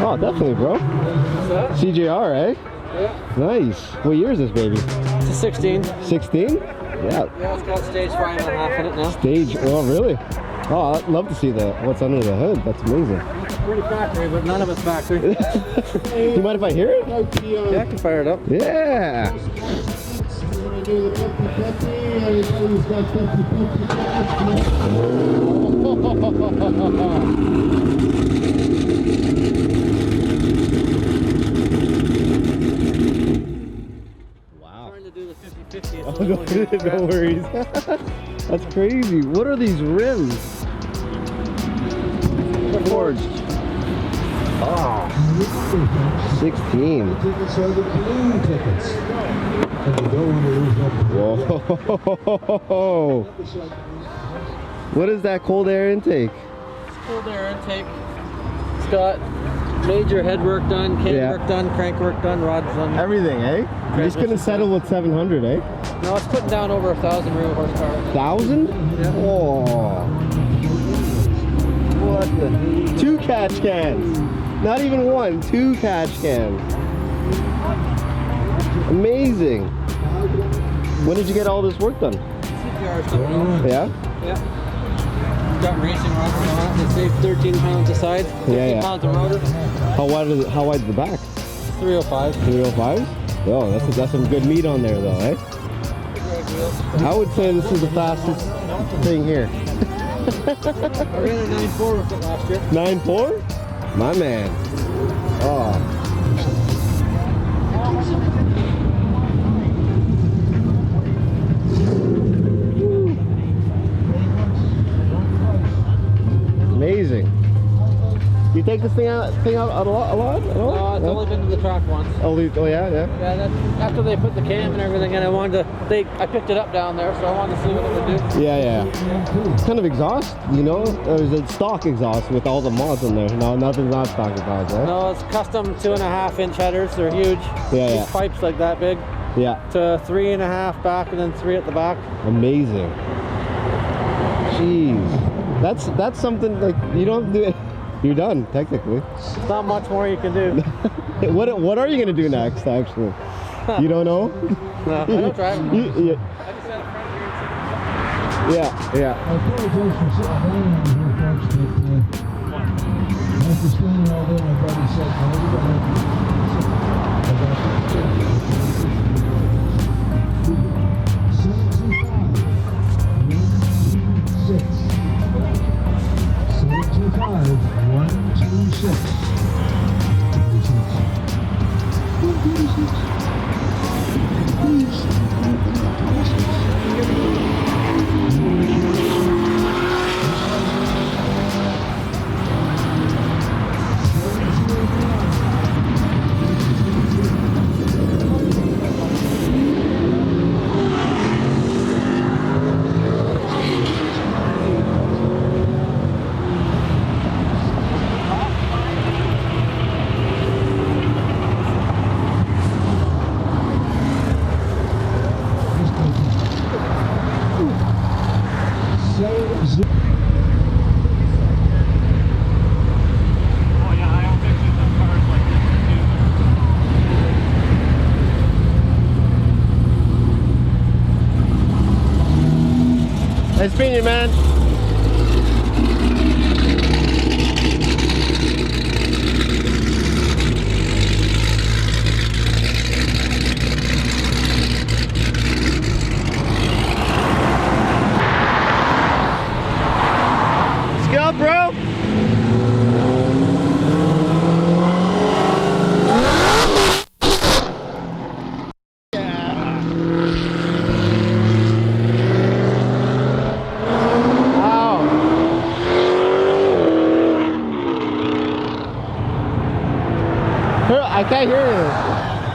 Oh, definitely, bro. CJR, eh? Yeah. Nice. What year is this baby? It's a 16. 16? Yeah. Yeah, it's got stage 5.5 in it now. Stage. Oh, really? Oh, I'd love to see what's under the hood. That's amazing. It's pretty factory, but none of it's factory. You mind if I hear it? Yeah, I can fire it up. Yeah. Wow. Trying to do the 50/50. No worries. That's crazy. What are these rims? Forged. Oh. 16. Whoa. What is that cold air intake? It's cold air intake. It's got major head work done, cam work done, crank work done, rods done. Everything, eh? You're just gonna settle with 700, eh? No, it's putting down over 1,000 real horsepower. 1,000? Yeah. Oh. What the? 2 catch cans. Not even 1, 2 catch cans. Amazing. When did you get all this work done? CJR stuff. Yeah? Yeah. Got racing rods on it. They save 13 pounds a side, 15 pounds a rotor. How wide is the back? 305. 305? Oh, that's some good meat on there though, eh? I would say this is the fastest thing here. I ran a 9.4 with it last year. 9.4? My man. Oh. Amazing. You take this thing out a lot? No, it's only been to the track once. Oh yeah? Yeah, after they put the cam and everything in, I picked it up down there, so I wanted to see what it would do. Yeah. It's kind of exhaust, you know? Or is it stock exhaust with all the mods in there? No, nothing's not stock exhaust, eh? No, it's custom 2.5-inch headers. They're huge. Yeah. Pipes like that big. Yeah. To 3.5 back and then 3 at the back. Amazing. Jeez. That's something like you don't do it. You're done, technically. There's not much more you can do. What are you gonna do next, actually? You don't know? No, I don't drive. Yeah. I just had a friend here. Yeah. I apologize for sitting down on here, folks, but after standing all day, my buddy said, "No, we don't have to." 7 Nice meeting you, man. Let's go, bro. I can't hear you.